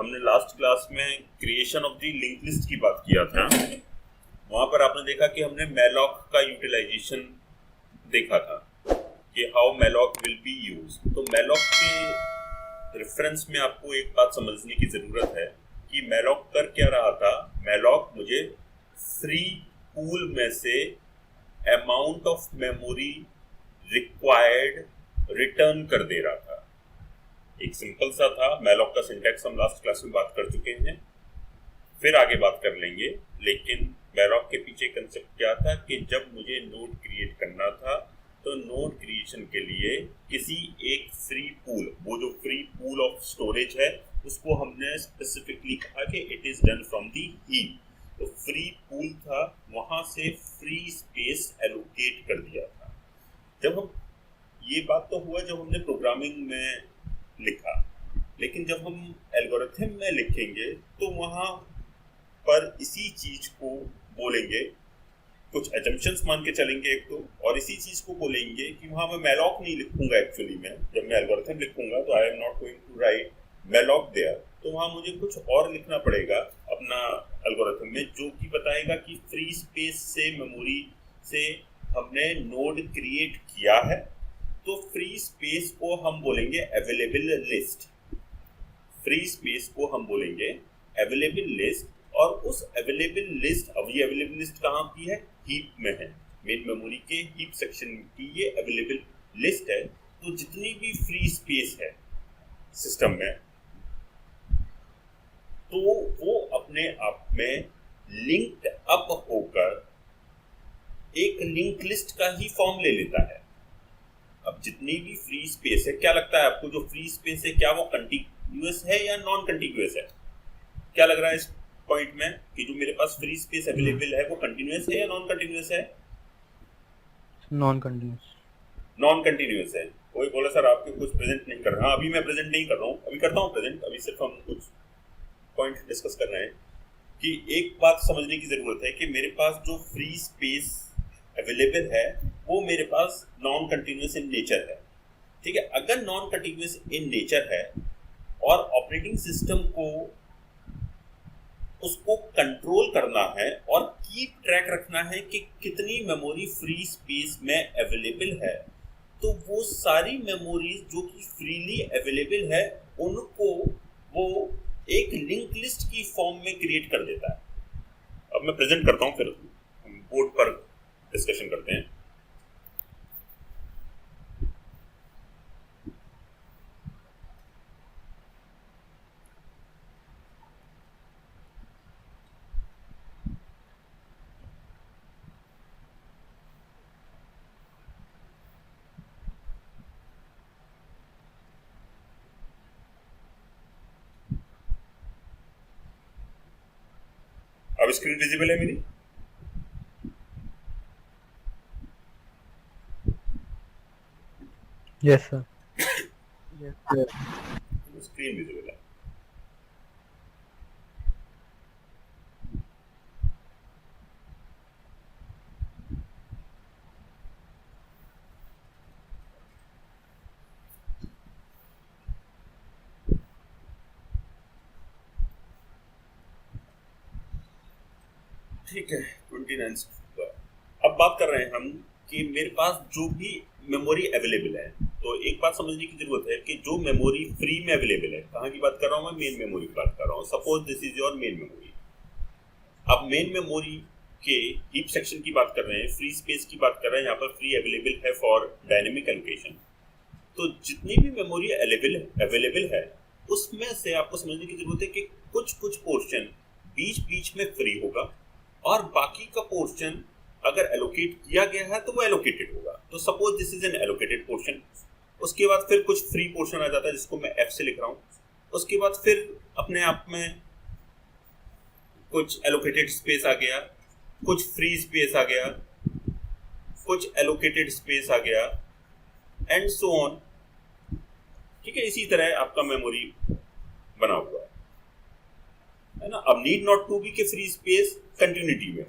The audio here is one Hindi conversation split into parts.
हमने लास्ट क्लास में creation of the link list की बात किया था। वहां पर आपने देखा कि हमने मैलॉक का यूटिलाइजेशन देखा था कि how malloc will be use. तो मैलॉक के रेफरेंस में आपको एक बात समझने की जरूरत है कि मैलॉक कर क्या रहा था। मैलॉक मुझे फ्री पूल में से amount of memory required return कर दे रहा था। एक सिंपल सा था। मैलॉक का सिंटैक्स हम लास्ट क्लास में बात कर चुके हैं, फिर आगे बात कर लेंगे। लेकिन मैलॉक के पीछे कंसेप्ट क्या था कि जब मुझे नोड क्रिएट करना था तो नोड क्रिएशन के लिए किसी एक फ्री पूल, वो जो फ्री पूल ऑफ स्टोरेज है, उसको हमने स्पेसिफिकली कहा कि it is done from the heap. तो फ्री पूल था, वहां से फ्री स्पेस एलोकेट कर दिया था। जब हम ये बात तो हुआ जब हमने प्रोग्रामिंग में लिखा, लेकिन जब हम एल्गोरिथम में लिखेंगे तो वहां पर इसी चीज को बोलेंगे, कुछ एजम्पशंस मान के चलेंगे एक तो, और इसी चीज को बोलेंगे कि वहां मैं मैलॉक नहीं लिखूंगा। एक्चुअली में जब मैं एल्गोरिथम लिखूंगा तो I am not going to write malloc there, तो वहां मुझे कुछ और लिखना पड़ेगा अपना एल्गोरिथम में, जो कि बताएगा कि फ्री स्पेस से मेमोरी से हमने नोड क्रिएट किया है। तो फ्री स्पेस को हम बोलेंगे अवेलेबल लिस्ट। फ्री स्पेस को हम बोलेंगे अवेलेबल लिस्ट, और उस अवेलेबल लिस्ट, अब ये अवेलेबल लिस्ट कहाँ की है? हीप में है। मेन मेमोरी के हीप सेक्शन की ये अवेलेबल लिस्ट है। तो जितनी भी फ्री स्पेस है सिस्टम में, तो वो अपने आप में लिंक्ड अप होकर एक लिंक लिस्ट का ही फॉर्म ले लेता है। अब जितनी भी फ्री स्पेस है, क्या लगता है आपको, जो फ्री स्पेस है क्या वो कंटिन्यूअस है या नॉन कंटिन्यूअस है? क्या लग रहा है इस पॉइंट में कि जो मेरे पास फ्री स्पेस अवेलेबल है वो कंटिन्यूअस है या नॉन कंटिन्यूअस है? Non continuous. नॉन कंटिन्यूअस है। कोई बोला सर आपके कुछ प्रेजेंट नहीं कर रहा। हाँ, अभी मैं प्रेजेंट नहीं कर रहा हूँ, अभी करता हूँ प्रेजेंट। अभी सिर्फ हम कुछ पॉइंट डिस्कस कर रहे हैं कि एक बात समझने की जरूरत है कि मेरे पास जो फ्री स्पेस अवेलेबल है वो मेरे पास नॉन कंटिन्यूअस इन नेचर है। ठीक है, अगर नॉन कंटिन्यूअस इन नेचर है और ऑपरेटिंग सिस्टम को उसको कंट्रोल करना है और कीप ट्रैक रखना है कि कितनी मेमोरी फ्री स्पेस में अवेलेबल है, तो वो सारी मेमोरीज जो कि फ्रीली अवेलेबल है उनको वो एक लिंक लिस्ट की फॉर्म में क्रिएट कर देता है। अब मैं प्रेजेंट करता हूं, फिर हम बोर्ड पर डिस्कशन करते हैं। अब स्क्रीन विजिबल है मेरी? Yes sir. स्क्रीन विजिबल है। ठीक है, 29। अब बात कर रहे हैं हम कि मेरे पास जो भी मेमोरी अवेलेबल है, तो एक बात समझने की जरूरत है कि जो मेमोरी फ्री में अवेलेबल है, कहाँ की बात कर रहा हूँ मैं? मेन मेमोरी की बात कर रहा हूँ। Suppose this is your main memory. अब मेन मेमोरी के हीप सेक्शन की बात कर रहे हैं, फ्री स्पेस की बात कर रहे हैं, यहाँ पर फ्री अवेलेबल है फॉर डायनेमिक एलोकेशन। तो जितनी भी मेमोरी अवेलेबल है उसमें से आपको समझने की जरूरत है कि कुछ कुछ पोर्शन बीच बीच में फ्री होगा और बाकी का पोर्शन अगर एलोकेट किया गया है तो वो एलोकेटेड होगा। तो suppose this is an allocated portion. उसके बाद फिर कुछ फ्री पोर्शन आ जाता है जिसको मैं एफ से लिख रहा हूँ। उसके बाद फिर अपने आप में कुछ एलोकेटेड स्पेस आ गया, कुछ फ्री स्पेस आ गया, कुछ एलोकेटेड स्पेस आ गया, एंड सो ऑन। ठीक है, इसी तरह आपका मेमोरी बना हुआ है ना। अब नीड नॉट टू बी के फ्री स्पेस कंटिन्यूटी में,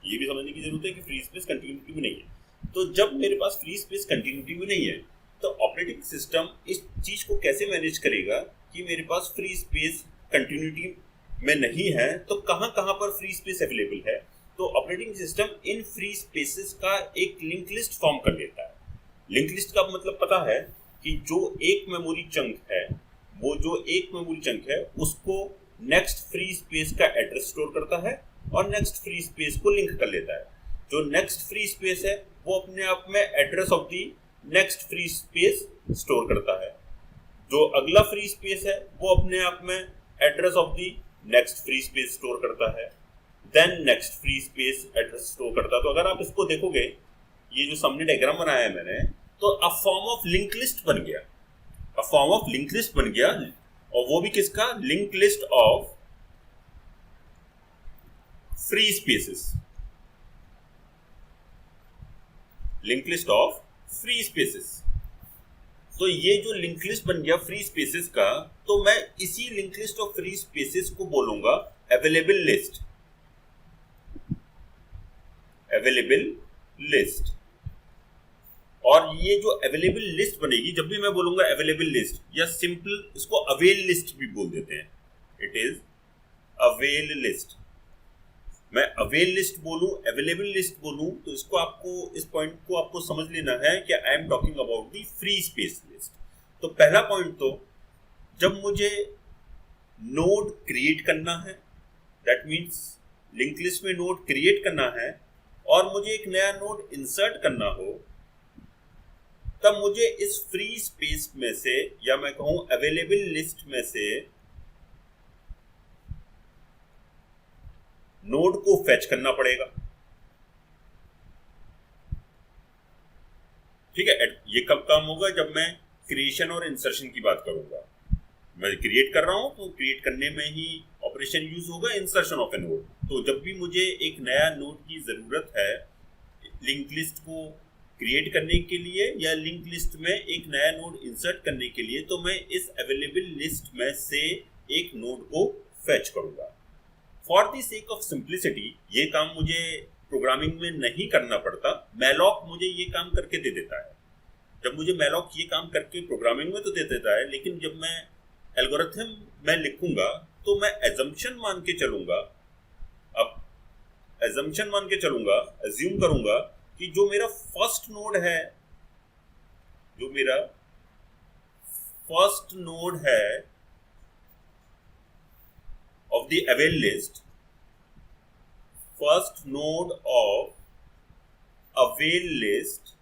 ये भी समझने की जरूरत है कि फ्री स्पेस कंटिन्यूटी में नहीं है। तो जब मेरे पास फ्री स्पेस कंटिन्यूटी में नहीं है तो ऑपरेटिंग सिस्टम इस चीज को कैसे मैनेज करेगा कि मेरे पास फ्री स्पेस कंटिन्यूटी में नहीं है तो कहाँ कहाँ पर फ्री स्पेस अवेलेबल है। तो operating system in free spaces का एक लिंक लिस्ट फॉर्म कर लेता है। लिंक लिस्ट का मतलब पता है कि जो एक मेमोरी चंक है, वो जो एक मेमोरी चंक है उसको नेक्स्ट फ्री स्पेस का एड्रेस स्टोर करता है और नेक्स्ट फ्री स्पेस को लिंक कर लेता है। जो नेक्स्ट फ्री स्पेस है वो अपने आप में address of the next free space store करता है। जो अगला फ्री स्पेस है वो अपने आप में address of the next free space store करता है, then next free space address store करता है। तो अगर आप इसको देखोगे, ये जो सामने डायग्राम बनाया है मैंने, तो a form of link list बन गया, a form of link list बन गया। और वो भी किसका? Link list of free spaces, link list of free spaces. तो ये जो लिंक लिस्ट बन गया फ्री स्पेसेस का, तो मैं इसी link list of free spaces को बोलूंगा अवेलेबल लिस्ट, अवेलेबल लिस्ट। और ये जो अवेलेबल लिस्ट बनेगी, जब भी मैं बोलूंगा अवेलेबल लिस्ट, या सिंपल इसको अवेल लिस्ट भी बोल देते हैं, इट इज अवेल लिस्ट। मैं अवेल लिस्ट बोलूं, अवेलेबल लिस्ट बोलूं, तो इसको आपको, इस पॉइंट को आपको समझ लेना है कि I am talking about the free space list. तो पहला पॉइंट, तो जब मुझे नोड क्रिएट करना है, दैट मीन्स लिंक लिस्ट में नोड क्रिएट करना है और मुझे एक नया नोड इंसर्ट करना हो, तब मुझे इस फ्री स्पेस में से, या मैं कहूं अवेलेबल लिस्ट में से, नोड को फेच करना पड़ेगा। ठीक है, ये कब काम होगा? जब मैं क्रिएशन और इंसर्शन की बात करूंगा। मैं क्रिएट कर रहा हूं तो क्रिएट करने में ही ऑपरेशन यूज होगा इंसर्शन ऑफ ए नोड। तो जब भी मुझे एक नया नोड की जरूरत है लिंक लिस्ट को क्रिएट करने के लिए या लिंक लिस्ट में एक नया नोड इंसर्ट करने के लिए, तो मैं इस अवेलेबल लिस्ट में से एक नोड को फेच करूंगा। For the sake of simplicity, ये काम मुझे प्रोग्रामिंग में नहीं करना पड़ता, मैलॉक मुझे ये काम करके दे देता है। जब मुझे मैलॉक ये काम करके प्रोग्रामिंग में तो दे देता है, लेकिन जब मैं एल्गोरिथम में लिखूंगा तो मैं एजम्पशन मान के चलूंगा। अब एजम्पशन मान के चलूंगा, अज्यूम करूंगा कि जो मेरा फर्स्ट नोड है, जो मेरा फर्स्ट नोड है of the avail list, first node of avail list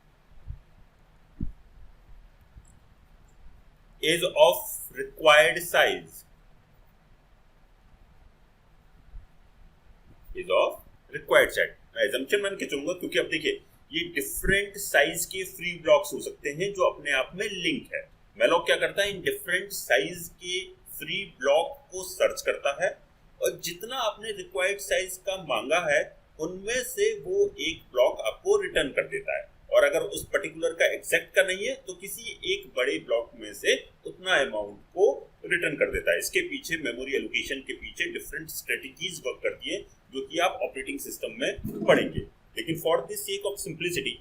is of required size, is of required size। मैं assumption मान के चलूंगा, क्योंकि अब देखिए ये डिफरेंट साइज के फ्री ब्लॉक्स हो सकते हैं जो अपने आप में लिंक है। मैलॉक क्या करता है? इन डिफरेंट साइज के फ्री ब्लॉक को सर्च करता है और जितना आपने रिक्वायर्ड साइज का मांगा है उनमें से वो एक ब्लॉक आपको रिटर्न कर देता है। और अगर उस पर्टिकुलर का एग्जैक्ट का नहीं है तो किसी एक बड़े ब्लॉक में से उतना अमाउंट को रिटर्न कर देता है। इसके पीछे, मेमोरी एलोकेशन के पीछे डिफरेंट स्ट्रेटजीज वर्क करती है जो कि आप ऑपरेटिंग सिस्टम में पढ़ेंगे। लेकिन for the sake of simplicity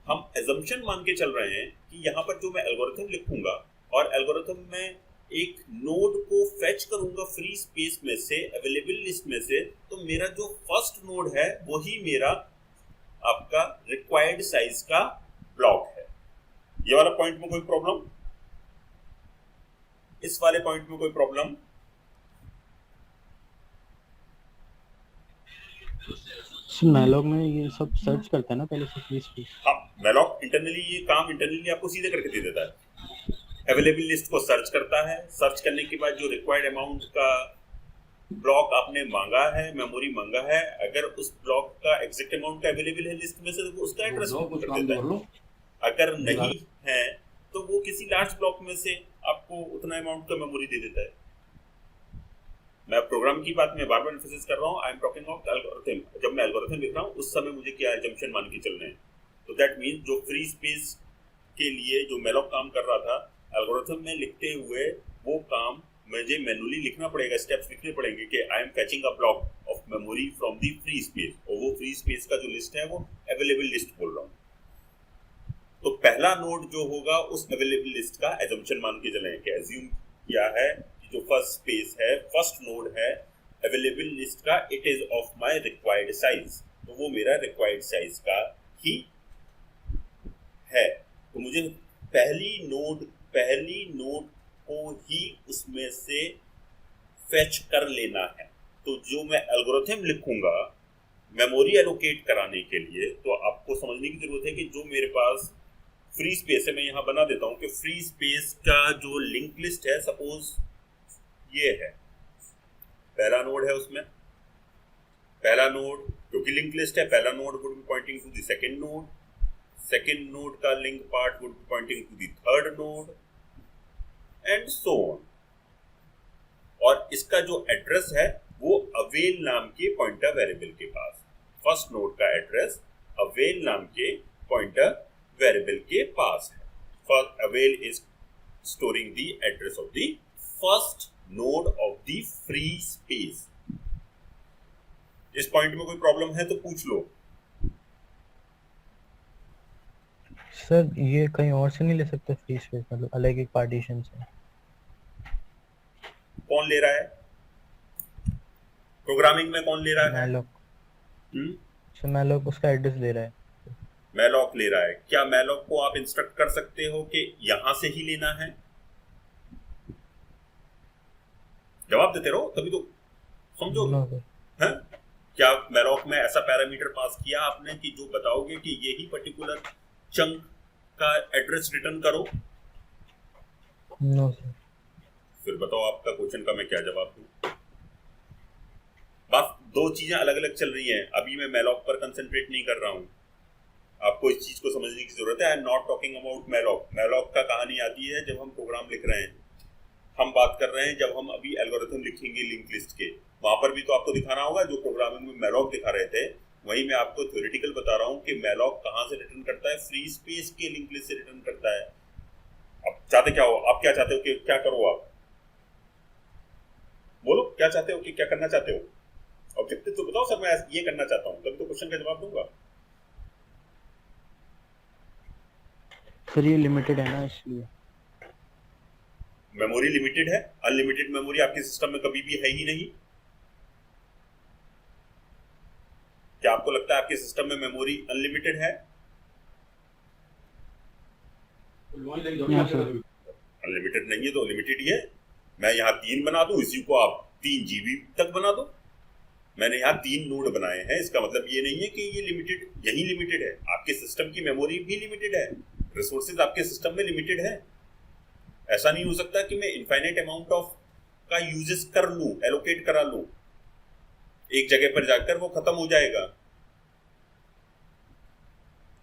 हम एजम्पशन मान के चल रहे हैं कि यहाँ पर जो मैं एल्गोरिथम लिखूंगा और एल्गोरिथम में एक नोड को फेच करूंगा फ्री स्पेस में से, अवेलेबल लिस्ट में से, तो मेरा जो फर्स्ट नोड है वही मेरा आपका रिक्वायर्ड साइज का ब्लॉक है। ये वाला पॉइंट में कोई प्रॉब्लम? इस वाले पॉइंट में कोई प्रॉब्लम? मैलॉक में ये सब सर्च करता है ना पहले से फ्री स्पेस। हाँ, मैलॉक इंटरनली ये काम इंटरनली आपको सीधे करके दे देता है। अवेलेबल लिस्ट को सर्च करता है, सर्च करने के बाद जो रिक्वायर्ड अमाउंट का ब्लॉक आपने मांगा है, मेमोरी मांगा है, अगर उस ब्लॉक का एग्जैक्ट अमाउंट का अवेलेबल है लिस्ट में से तो उसका एड्रेस कर देता है। अगर नहीं है तो वो किसी लार्ज ब्लॉक में से आपको उतना अमाउंट का मेमोरी दे देता है। मैं प्रोग्राम की बात में बार-बार एम्फेसिस कर रहा हूँ, I am talking of algorithm. जब मैं एल्गोरिथम लिख रहा हूँ उस समय मुझे क्या अजम्पशन मान के चलने हैं। तो दैट मीन्स जो फ्री स्पेस के लिए जो मैलॉक काम कर रहा था, एल्गोरिथम में लिखते हुए वो काम मुझे मैनुअली लिखना पड़ेगा, स्टेप्स लिखने पड़ेंगे कि I am फैचिंग a block of memory from the free space, और वो फ्री स्पेस का जो लिस्ट है वो अवेलेबल लिस्ट बोल रहा हूँ। तो पहला नोड जो होगा उस अवेलेबल लिस्ट का एजम्पशन मान के चलें कि एज्यूम किया है कि जो फर्स्ट स्पेस है, फर्स्ट नोड है अवेलेबल लिस्ट का, it is of my required size, तो वो मेरा रिक्वायर्ड साइज का ही है। तो मुझे पहली नोड को ही उसमें से फेच कर लेना है। तो जो मैं एल्गोरिथम लिखूंगा मेमोरी एलोकेट कराने के लिए, तो आपको समझने की जरूरत है कि जो मेरे पास फ्री स्पेस है, मैं यहाँ बना देता हूँ कि फ्री स्पेस का जो लिंक लिस्ट है, सपोज ये है, पहला नोड है, उसमें पहला नोड क्योंकि लिंक लिस्ट है, पहला node would be pointing to the second node का link part would be pointing to the third node and so on. और इसका जो एड्रेस है वो अवेल नाम के पॉइंटर वेरिएबल के पास, फर्स्ट नोड का एड्रेस अवेल नाम के पॉइंटर वेरिएबल के पास है। First avail is storing the address of the first node of the free space. इस पॉइंट में कोई प्रॉब्लम है तो पूछ लो। सर ये कहीं और से नहीं ले सकते फ्री स्पेस, मतलब अलग एक पार्टीशन से? कौन ले रहा है प्रोग्रामिंग में, कौन ले रहा है? मैलॉक। सर मैलॉक उसका एड्रेस दे रहा है। मैलॉक ले रहा है। क्या मैलॉक को आप इंस्ट्रक्ट कर सकते हो कि यहां से ही लेना है? जवाब देते रहो तभी तो समझो। है क्या मैलॉक में ऐसा पैरामीटर पास किया आपने कि जो बताओगे कि यही पर्टिकुलर चंक का एड्रेस रिटर्न करो? No sir. फिर बताओ आपका क्वेश्चन का मैं क्या जवाब दूं? बस दो चीजें अलग अलग चल रही हैं। अभी मैं मैलॉक पर कंसंट्रेट नहीं कर रहा हूं, आपको इस चीज को समझने की जरूरत है। आई am not talking about malloc. Malloc का कहानी आती है जब हम प्रोग्राम लिख रहे हैं, हम बात कर रहे हैं जब हम अभी एल्गोरिथम लिखेंगे लिंक लिस्ट के, वहां पर भी तो आपको दिखाना होगा। जो प्रोग्रामिंग में मैलॉक दिखा रहे थे वही मैं आपको थ्योरेटिकल बता रहा हूँ कि मैलॉक कहाँ से रिटर्न करता है, फ्री स्पेस के लिंक लिस्ट से रिटर्न करता है। अब चाहते क्या हो आप? क्या चाहते हो कि क्या करो आप? बोलो क्या चाहते हो कि क्या करना चाहते हो? ऑब्जेक्टिव तो बताओ सर, मैं ये करना चाहता हूँ, तभी तो क्वेश्चन का जवाब दूंगा। सर ये लिमिटेड है ना, इसलिए। मेमोरी लिमिटेड है, अनलिमिटेड मेमोरी आपके सिस्टम में कभी भी है ही नहीं। क्या आपको लगता है आपके सिस्टम में मेमोरी अनलिमिटेड है? अनलिमिटेड नहीं है तो लिमिटेड ही है। मैं यहाँ 3 बना दूं, इसी को आप 3 GB तक बना दो। मैंने यहाँ 3 नोड बनाए हैं, इसका मतलब ये नहीं है कि ये लिमिटेड, यही लिमिटेड है। आपके सिस्टम की मेमोरी भी लिमिटेड है, रिसोर्सेज आपके सिस्टम में लिमिटेड है। ऐसा नहीं हो सकता कि मैं इनफाइनाइट अमाउंट ऑफ का यूजेस कर लूं, एलोकेट करा लूं, एक जगह पर जाकर वो खत्म हो जाएगा।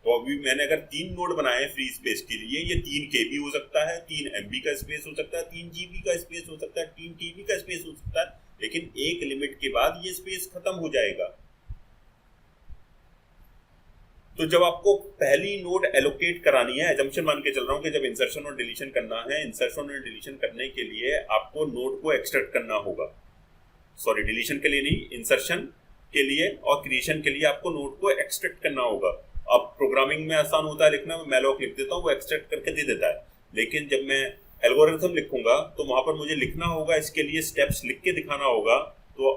तो अभी मैंने अगर 3 नोड बनाए हैं फ्री स्पेस के लिए, ये 3 KB हो सकता है, 3 MB का स्पेस हो सकता है, 3 GB का स्पेस हो सकता है, 3 TB का स्पेस हो सकता है, लेकिन एक लिमिट के बाद ये स्पेस खत्म हो जाएगा। तो जब आपको पहली नोड एलोकेट करानी है, एजम्पशन मान के चल रहा हूं कि जब इंसर्शन और डिलीशन करना है, इंसर्शन और डिलीशन करने के लिए आपको नोड को एक्सट्रैक्ट करना होगा। सॉरी, डिलीशन के लिए नहीं, इंसर्शन के लिए और क्रिएशन के लिए आपको नोड को एक्सट्रैक्ट करना होगा। अब प्रोग्रामिंग में आसान होता है लिखना, मैं मैलॉक लिख देता हूँ, वो एक्सट्रैक्ट करके दे देता है। लेकिन जब मैं एल्गोरिथम लिखूंगा तो वहां पर मुझे लिखना होगा, इसके लिए स्टेप्स लिख के दिखाना होगा। तो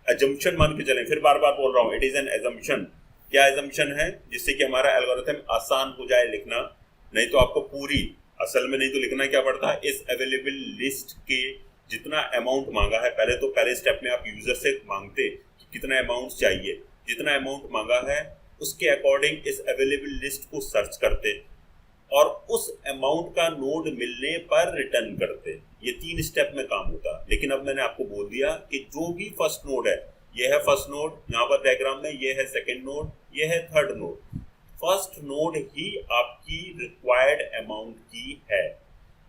एजम्पशन मान के चलें, फिर बार बार बोल रहा हूँ, इट इज एन एजम्पशन। क्या एजम्पशन है? जिससे कि हमारा एल्गोरिथम आसान हो जाए लिखना। नहीं तो आपको पूरी असल में नहीं तो लिखना क्या पड़ता है, इस अवेलेबल लिस्ट के जितना अमाउंट मांगा है, पहले स्टेप में आप यूजर से मांगते कि कितना अमाउंट चाहिए, जितना अमाउंट मांगा है उसके अकॉर्डिंग इस अवेलेबल लिस्ट को सर्च करते और उस अमाउंट का नोड मिलने पर रिटर्न करते। ये 3 स्टेप में काम होता। लेकिन अब मैंने आपको बोल दिया कि जो भी फर्स्ट नोड है, ये है फर्स्ट नोड, यहाँ पर डायग्राम में ये है सेकंड नोड, ये है थर्ड नोड। फर्स्ट नोड ही आपकी रिक्वायर्ड अमाउंट की है,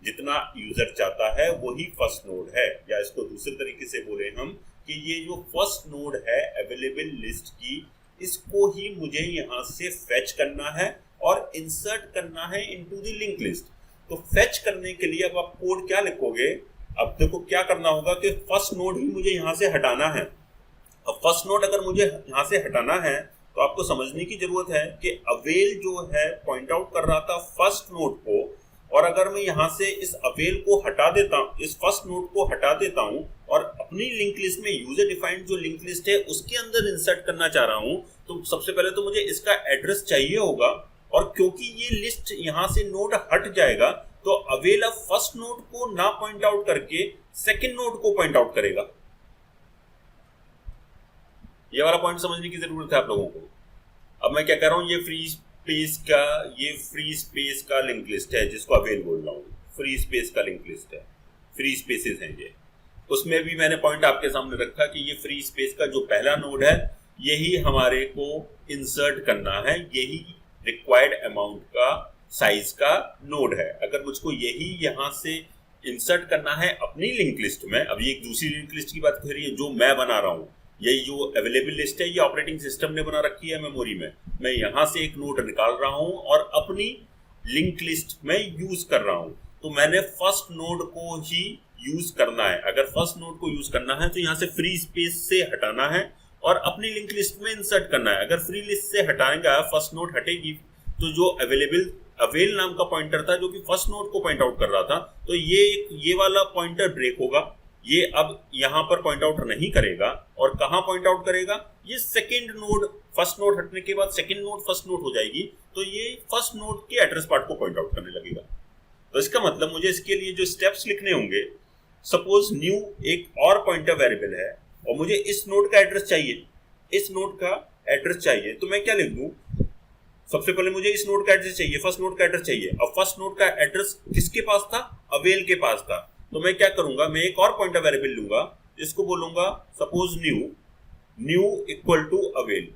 जितना यूजर चाहता है वही फर्स्ट नोड है। या इसको दूसरे तरीके से बोले हम कि ये जो फर्स्ट नोड है अवेलेबल लिस्ट की, इसको ही मुझे यहाँ से फेच करना है और इंसर्ट करना है इनटू द लिंक लिस्ट। तो फेच करने के लिए अब आप कोड क्या लिखोगे? अब देखो क्या करना होगा कि फर्स्ट नोड ही मुझे यहाँ से हटाना है। अब फर्स्ट नोड अगर मुझे यहाँ से हटाना है तो आपको समझने की जरूरत है कि अवेल जो है पॉइंट आउट कर रहा था फर्स्ट नोड को, और अगर मैं यहाँ से इस अवेल को हटा देता हूँ, इस फर्स्ट नोड को हटा देता हूँ और अपनी लिंक लिस्ट में यूजर डिफाइंड जो लिंक लिस्ट है उसके अंदर इंसर्ट करना चाह रहा हूँ, तो सबसे पहले तो मुझे इसका एड्रेस चाहिए होगा। और क्योंकि ये लिस्ट यहाँ से नोड हट जाएगा तो अवेल अब फर्स्ट नोड को ना पॉइंट आउट करके सेकेंड नोड को पॉइंट आउट करेगा। ये वाला पॉइंट समझने की जरूरत है आप लोगों को। अब मैं क्या कर रहा हूँ, ये फ्री स्पेस का लिंक लिस्ट है जिसको अवेल बोल रहा हूँ, फ्री स्पेस का लिंक लिस्ट है, फ्री स्पेसेस हैं ये। उसमें भी मैंने पॉइंट आपके सामने रखा कि ये फ्री स्पेस का जो पहला नोड है यही हमारे को इंसर्ट करना है, यही रिक्वायर्ड अमाउंट का साइज का नोड है। अगर मुझको यही यहाँ से इंसर्ट करना है अपनी लिंक लिस्ट में, अब ये एक दूसरी लिंक लिस्ट की बात कर रही है जो मैं बना रहा हूँ, यही जो अवेलेबल लिस्ट है ये ऑपरेटिंग सिस्टम ने बना रखी है मेमोरी में, मैं यहाँ से एक नोड निकाल रहा हूँ और अपनी लिंक लिस्ट में यूज कर रहा हूँ, तो मैंने फर्स्ट नोड को ही यूज करना है। अगर फर्स्ट नोड को यूज करना है तो यहाँ से फ्री स्पेस से हटाना है और अपनी लिंक लिस्ट में इंसर्ट करना है। अगर फ्री लिस्ट से हटाएगा, फर्स्ट नोड हटेगी, तो जो अवेल नाम का पॉइंटर था जो कि फर्स्ट नोड को पॉइंट आउट कर रहा था, तो ये वाला पॉइंटर ब्रेक होगा, ये अब यहाँ पर पॉइंट आउट नहीं करेगा। और कहाँ पॉइंट आउट करेगा, ये सेकेंड नोड, फर्स्ट नोड हटने के बाद सेकेंड नोड फर्स्ट नोड हो जाएगी, तो ये फर्स्ट नोड के एड्रेस पार्ट को पॉइंट आउट करने लगेगा। तो इसका मतलब मुझे इसके लिए जो स्टेप्स लिखने होंगे, सपोज न्यू एक और पॉइंटर वेरिएबल है और मुझे इस नोड का एड्रेस चाहिए, इस नोड का एड्रेस चाहिए, तो मैं क्या लिख दूं, सबसे पहले मुझे इस नोड का एड्रेस चाहिए, फर्स्ट नोड का एड्रेस चाहिए। अब फर्स्ट नोड का एड्रेस किसके पास था, अवेल के पास था, तो मैं क्या करूंगा, मैं एक और पॉइंटर वेरिएबल लूंगा, इसको बोलूंगा suppose new equal to avail.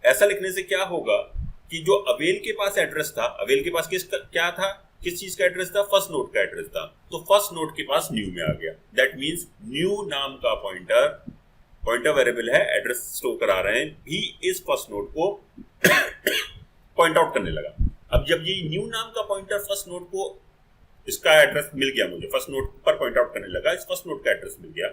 ऐसा लिखने से क्या होगा कि जो अवेल के पास एड्रेस था, अवेल के पास क्या था, किस चीज का एड्रेस था, फर्स्ट नोड का एड्रेस था, तो फर्स्ट नोड के पास न्यू में आ गया। दैट मीन्स न्यू नाम का पॉइंटर वेरिएबल है, एड्रेस स्टोर करा रहे हैं, भी इस फर्स्ट नोड को पॉइंट आउट करने लगा। अब जब ये न्यू नाम का पॉइंटर फर्स्ट नोड को इसका एड्रेस मिल गया, मुझे फर्स्ट नोड पर पॉइंट आउट करने लगा, इस फर्स्ट नोड का एड्रेस मिल गया।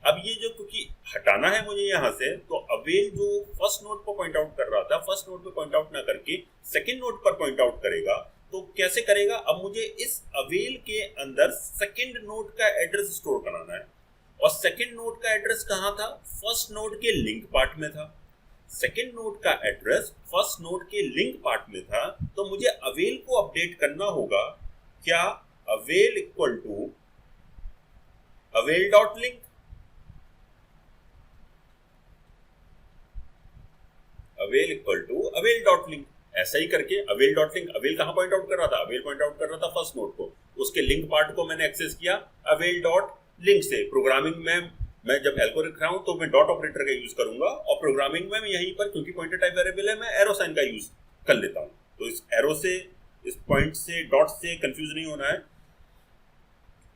अब ये जो क्योंकि हटाना है मुझे यहाँ से, तो अवेल जो फर्स्ट नोड पर पॉइंट आउट कर रहा था, फर्स्ट नोड पर पॉइंट आउट ना करके सेकेंड नोड पर पॉइंट आउट करेगा। तो कैसे करेगा, अब मुझे इस अवेल के अंदर सेकेंड नोड का एड्रेस स्टोर कराना है, और सेकेंड नोड का एड्रेस कहाँ था, फर्स्ट नोड के लिंक पार्ट में था। सेकेंड नोड का एड्रेस फर्स्ट नोड के लिंक पार्ट में था, तो मुझे अवेल को अपडेट करना होगा, क्या, avail equal to avail dot link, avail equal to avail dot link. ऐसा ही करके अवेल डॉट लिंक, अवेल कहाँ पॉइंट आउट कर रहा था, अवेल पॉइंट आउट कर रहा था फर्स्ट नोड को, उसके लिंक पार्ट को मैंने एक्सेस किया अवेल डॉट लिंक से। प्रोग्रामिंग में मैं जब एल्गो लिख रहा हूं तो मैं डॉट ऑपरेटर का यूज करूंगा, और प्रोग्रामिंग में मैं यहीं पर, क्योंकि पॉइंटर टाइप वेरिएबल है, मैं एरो साइन का यूज कर लेता हूं। तो इस एरो से, इस पॉइंट से, डॉट से कंफ्यूज नहीं होना है।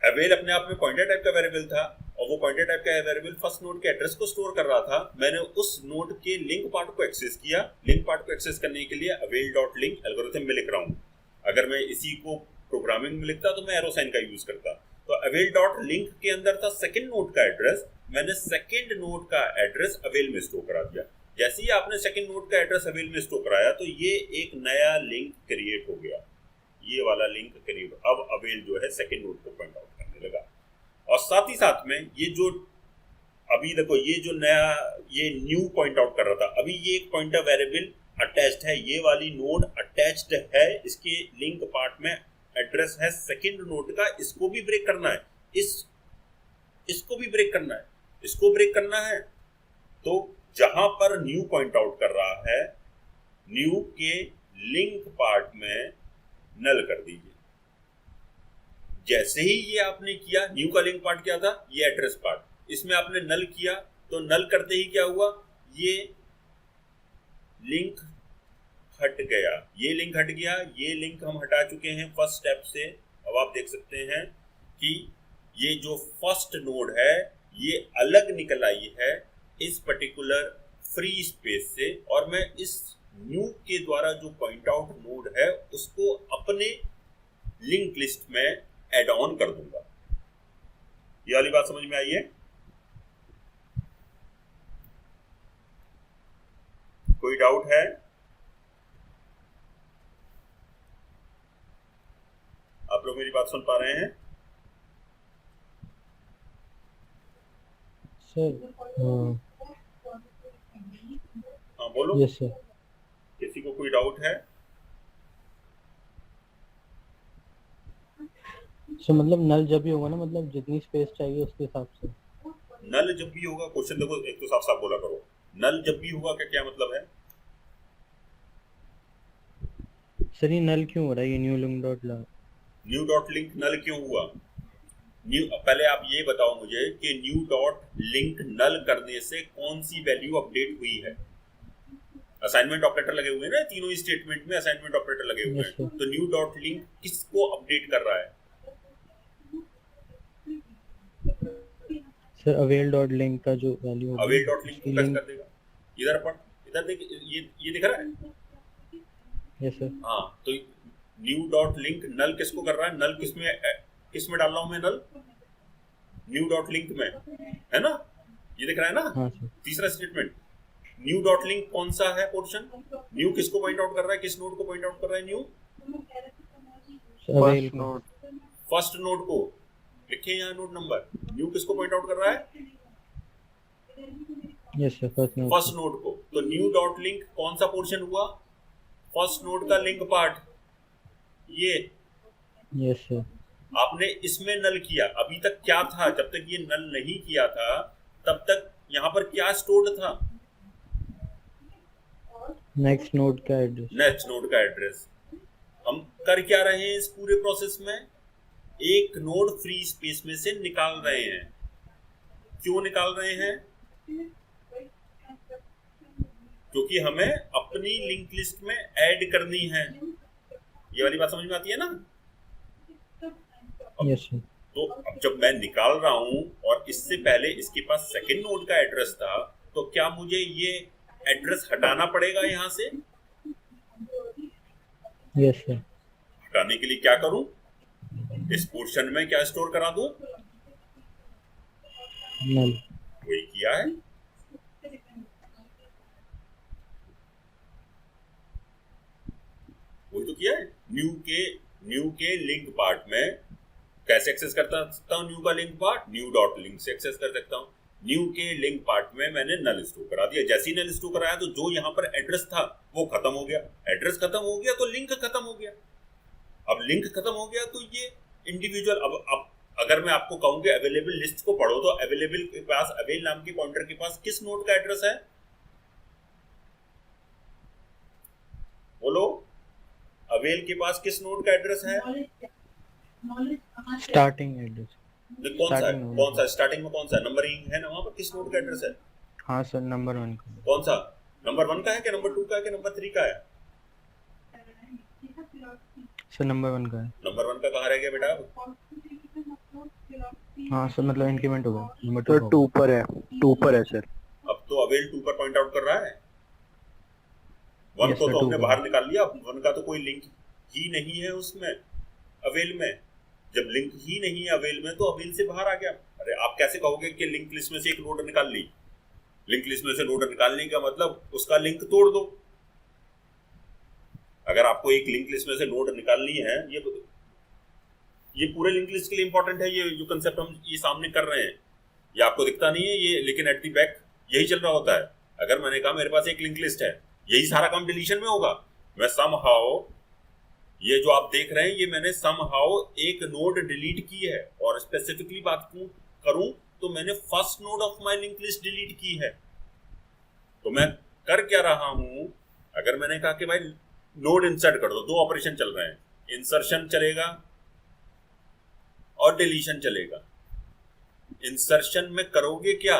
अवेल अपने आप में पॉइंटर टाइप का वेरिएबल था, और वो पॉइंटर टाइप का वेरिएबल फर्स्ट नोड के एड्रेस को स्टोर कर रहा था। मैंने उस नोड के लिंक पार्ट को एक्सेस किया। लिंक पार्ट को एक्सेस करने के लिए अवेल डॉट लिंक एल्गोरिथम में लिख रहा हूँ। अगर मैं इसी को प्रोग्रामिंग में लिखता तो मैं एरो साइन का यूज करता। तो अवेल डॉट लिंक के अंदर था सेकेंड नोड का एड्रेस, मैंने सेकेंड नोड का एड्रेस अवेल में स्टोर करा दिया। जैसे ही आपने सेकेंड नोड का एड्रेस अवेल में स्टोर कराया तो ये एक नया लिंक क्रिएट हो गया, ये वाला लिंक क्रिएट। अब अवेल जो है सेकेंड नोड को पॉइंट आउट करने लगा। और साथ ही साथ में ये जो अभी देखो, ये जो नया ये न्यू पॉइंट आउट कर रहा था, अभी ये एक पॉइंटर वेरिएबल अटैच्ड है, ये वाली नोड अटैच्ड है, इसके लिंक पार्ट में एड्रेस है सेकेंड नोड का, इसको भी ब्रेक करना है, इसको भी ब्रेक करना है, इसको ब्रेक करना है। तो जहां पर न्यू पॉइंट आउट कर रहा है, न्यू के लिंक पार्ट में नल कर दीजिए। जैसे ही ये आपने किया, न्यू का लिंक पार्ट क्या था, ये एड्रेस पार्ट, इसमें आपने नल किया, तो नल करते ही क्या हुआ, ये लिंक हट गया, ये लिंक हट गया, ये लिंक हम हटा चुके हैं फर्स्ट स्टेप से। अब आप देख सकते हैं कि ये जो फर्स्ट नोड है ये अलग निकल आई है इस पर्टिकुलर फ्री स्पेस से, और मैं इस न्यू के द्वारा जो पॉइंट आउट नोड है उसको अपने लिंक लिस्ट में ऐड ऑन कर दूंगा। ये वाली बात समझ में आई है? कोई डाउट है? आप लोग मेरी बात सुन पा रहे हैं? सर हाँ बोलो। Yes sir. किसी को कोई डाउट है? सर मतलब नल जब भी होगा ना, मतलब जितनी स्पेस चाहिए उसके हिसाब से। नल जब भी होगा, क्वेश्चन देखो, एक तो साफ साफ बोला करो। नल जब भी होगा का क्या मतलब है? सर ये नल क्यों हो रहा है, ये न्यू लिंक डॉट ला? न्यू डॉट लिंक नल क्यों हुआ? न्यू, पहले आप ये बताओ मुझे कि न्यू डॉट लिंक नल करने से कौन सी वैल्यू अपडेट हुई है? असाइनमेंट ऑपरेटर लगे हुए हैं ना, तीनों ही स्टेटमेंट में असाइनमेंट ऑपरेटर लगे हुए यस हैं। सर। तो न्यू डॉट लिंक किसको अपडेट कर रहा है? सर अवेल डॉट लिंक का जो वैल्यू होगी अवेल डॉट लिंक को उसकी कैसे लिंक। कर देगा? इधर पढ़, इधर देख, ये दिख रहा है? Yes sir. हाँ, तो न्यू डॉट लिंक नल किसको कर रहा है? नल किसमें डाल रहा हूं मैं नल? न्यू डॉट लिंक में, है ना? ये दिख रहा है ना? हाँ सर। तीसरा स्टेटमेंट, न्यू डॉट लिंक कौन सा है पोर्शन? न्यू किसको पॉइंट आउट कर रहा है? किस नोड को पॉइंट आउट कर रहा है न्यू? अवेल को। फर्स्ट नोड को। लिखे यहाँ नोड नंबर। न्यू किसको पॉइंट आउट कर रहा है? यस सर, फर्स्ट नोड को। तो न्यू डॉट लिंक कौन सा पोर्शन हुआ? फर्स्ट नोड का लिंक पार्ट, ये। Yes sir. आपने इसमें नल किया, अभी तक क्या था? जब तक ये नल नहीं किया था तब तक यहाँ पर क्या स्टोर्ड था? नेक्स्ट नोड का एड्रेस। नेक्स्ट नोड का एड्रेस। हम कर क्या रहे हैं इस पूरे प्रोसेस में? एक नोड फ्री स्पेस में से निकाल रहे हैं। क्यों निकाल रहे हैं? क्योंकि हमें अपनी लिंक लिस्ट में ऐड करनी है। ये वाली बात समझ में आती है ना? Yes sir. तो अब जब मैं निकाल रहा हूं और इससे पहले इसके पास सेकंड नोड का एड्रेस था, तो क्या मुझे ये एड्रेस हटाना पड़ेगा यहां से? Yes sir. हटाने के लिए क्या करूं? इस पोर्शन में क्या स्टोर करा दूं? नल। वही किया है। वही तो किया है। न्यू के लिंक पार्ट में कैसे एक्सेस कर सकता हूं? न्यू का link part new dot link से एक्सेस कर सकता हूं। न्यू के लिंक पार्ट में मैंने नल स्टोर करा दिया। जैसे ही नल स्टोर कराया तो जो यहाँ पर एड्रेस था वो खत्म हो गया। एड्रेस खत्म हो गया तो लिंक खत्म हो गया। अब लिंक खत्म हो गया तो ये इंडिविजुअल, अब अगर मैं आपको कहूँ कि अवेलेबल लिस्ट को पढ़ो, तो अवेलेबल के पास, अवेल नाम के पॉइंटर के पास किस नोड का एड्रेस है? बोलो, अवेल के पास किस नोड का एड्रेस है? Starting address. कौन सा स्टार्टिंग में कौन सा नंबरिंग है ना, वहां पर किस नोड का एड्रेस है? हाँ सर, नंबर 1 का। कौन सा? नंबर 1 का है कि नंबर 2 का है कि नंबर 3 का है? सर नंबर 1 का है। नंबर 1 का कहाँ रह गया बेटा? हाँ सर, मतलब इंक्रीमेंट हो गया। नंबर सर 2 पर है, 2 पर है सर। अब तो अवेल 2 पर पॉइंट आउट कर रहा है। 1 Yes, को sir, तो हमने 2 बाहर निकाल लिया। 1 का तो कोई लिंक ही नहीं है उसमें, अवेल में। जब लिंक ही नहीं है अवेल में तो अवेल से बाहर आ गया। अरे आप कैसे कहोगे कि लिंक लिस्ट में से एक नोड निकाल ली? लिंक लिस्ट में से नोड निकालने का मतलब उसका लिंक तोड़ दो। अगर आपको एक लिंक लिस्ट में से नोड निकालनी है, ये पूरे लिंक लिस्ट के लिए इंपॉर्टेंट है। ये जो कंसेप्ट हम ये सामने कर रहे हैं, ये आपको दिखता नहीं है ये, लेकिन एट दी बैक यही चल रहा होता है। अगर मैंने कहा मेरे पास एक लिंक लिस्ट है, यही सारा काम डिलीशन में होगा। मैं समहाउ, ये जो आप देख रहे हैं, ये मैंने समहाउ एक नोड डिलीट की है। और स्पेसिफिकली बात करूं तो मैंने first node of my link list delete की है। तो मैं कर क्या रहा हूं? अगर मैंने कहा कि भाई नोड इंसर्ट कर दो ऑपरेशन चल रहे हैं, इंसर्शन चलेगा और डिलीशन चलेगा। इंसर्शन में करोगे क्या?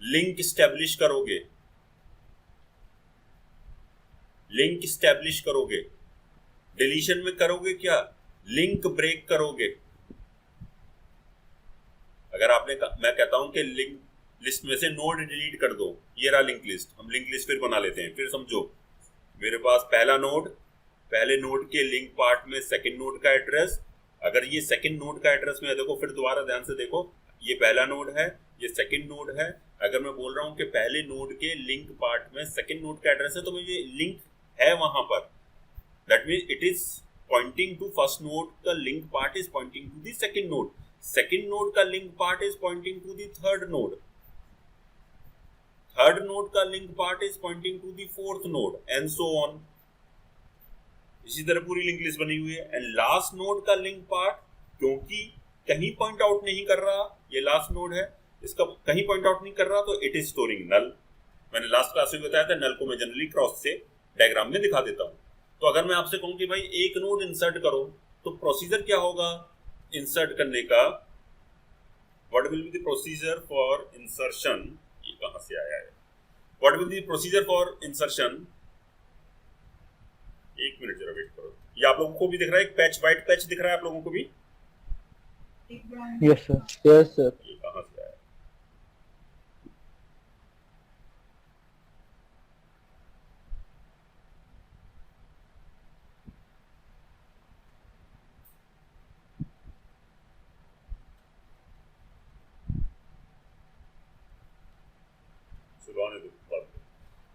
लिंक स्टैब्लिश करोगे, लिंक स्टैब्लिश करोगे। डिलीशन में करोगे क्या? लिंक ब्रेक करोगे। अगर आपने मैं कहता हूं कि लिंक लिस्ट में से नोड डिलीट कर दो, ये रहा लिंक लिस्ट। हम लिंक लिस्ट फिर बना लेते हैं। फिर समझो, मेरे पास पहला नोड, पहले नोड के लिंक पार्ट में सेकंड नोड का एड्रेस। अगर ये सेकंड नोड का एड्रेस में देखो, फिर दोबारा ध्यान से देखो, ये पहला नोड है, ये सेकंड नोड है। अगर मैं बोल रहा हूं कि पहले नोड के लिंक पार्ट में सेकंड नोड का एड्रेस है, तो मुझे लिंक है वहां पर। That means it is pointing to first node का link part is pointing to the second node. Second node का link part is pointing to the third node. Third node का link part is pointing to the fourth node and so on. इसी तरह पूरी लिंक लिस्ट बनी हुई है. एंड लास्ट नोड का लिंक पार्ट क्योंकि कहीं पॉइंट आउट नहीं कर रहा, ये लास्ट नोड है, इसका कहीं पॉइंट आउट नहीं कर रहा, तो इट इज स्टोरिंग नल. मैंने लास्ट क्लास में बताया था नल को मैं जनरली क्रॉस से डायग्राम में दिखा देता हूँ. तो अगर मैं आपसे कहूँ कि भाई एक नोड इंसर्ट करो तो प्रोसीजर क्या होगा इंसर्ट करने का? What will be the procedure for insertion? ये कहाँ से आया है? What will be the procedure for insertion? एक मिनट जरा वेट करो. ये आप लोगों को भी दिख रहा है, एक पैच, व्हाइट पैच दिख रहा है आप लोगों को भी? Yes sir. Yes sir. ये कहाँ से आया?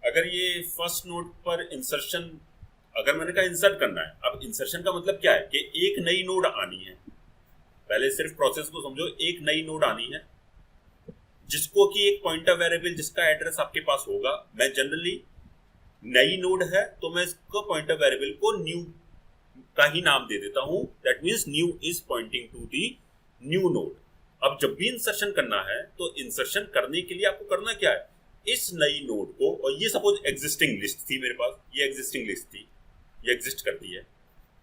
अगर ये फर्स्ट नोड पर इंसर्शन, अगर मैंने कहा इंसर्ट करना है, अब इंसर्शन का मतलब क्या है कि एक नई नोड आनी है. पहले सिर्फ प्रोसेस को समझो. एक नई नोड आनी है जिसको कि एक पॉइंटर वेरिएबल जिसका एड्रेस आपके पास होगा. मैं जनरली नई नोड है तो मैं इसको पॉइंटर वेरिएबल को न्यू का ही नाम दे देता हूं. That means new is pointing to the new node. अब जब भी इंसर्शन करना है तो इंसर्शन करने के लिए आपको करना क्या है? इस नई नोड को, और ये सपोज एग्जिस्टिंग लिस्ट थी मेरे पास, ये एग्जिस्टिंग लिस्ट थी, ये एग्जिस्ट करती है.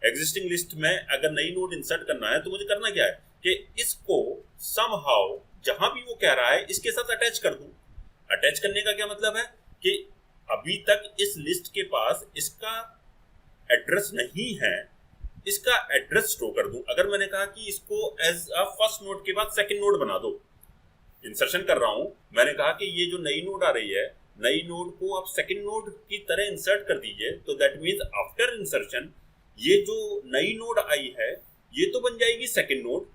एग्जिस्टिंग लिस्ट में अगर नई नोड इंसर्ट करना है तो मुझे करना क्या है कि इसको समहाउ जहां भी वो कह रहा है इसके साथ अटैच कर दूं. अटैच करने का क्या मतलब है कि अभी तक इस लिस्ट के पास इसका एड्रेस नहीं है, इसका एड्रेस स्टोर कर दूं. अगर मैंने कहा कि इसको एज अ फर्स्ट नोड के बाद सेकंड नोड बना दो, इंसर्शन कर रहा हूं, मैंने कहा कि ये जो नई नोड आ रही है, नई नोड को आप सेकंड नोड की तरह इंसर्ट कर दीजिए. तो दैट मींस आफ्टर इंसर्शन ये जो नई नोड आई है ये तो बन जाएगी सेकंड नोड,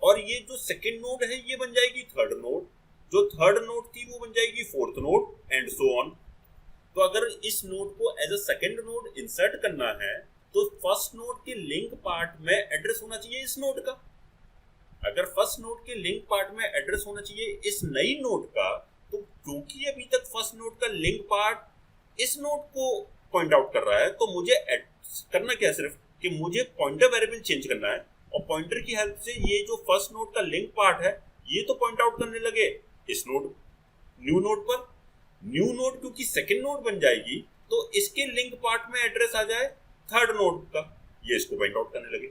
और ये जो सेकंड नोड है ये बन जाएगी थर्ड नोड, जो थर्ड नोड थी वो बन जाएगी fourth node and so on. तो अगर इस नोड को as a second node insert करना है तो फर्स्ट नोड के लिंक पार्ट में एड्रेस होना चाहिए इस नोड का. अगर फर्स्ट नोड के लिंक पार्ट में एड्रेस होना चाहिए इस नई नोड का, तो क्योंकि अभी तक फर्स्ट नोड का लिंक पार्ट इस नोड को पॉइंट आउट कर रहा है, तो मुझे करना क्या है सिर्फ कि मुझे पॉइंटर वेरिएबल चेंज करना है, और पॉइंटर की हेल्प से ये जो फर्स्ट नोड का लिंक पार्ट है ये तो पॉइंट आउट करने लगे इस नोड न्यू नोड पर. न्यू नोड क्योंकि सेकंड नोड बन जाएगी तो इसके लिंक पार्ट में एड्रेस आ जाए थर्ड नोड का, ये इसको पॉइंट आउट करने लगे.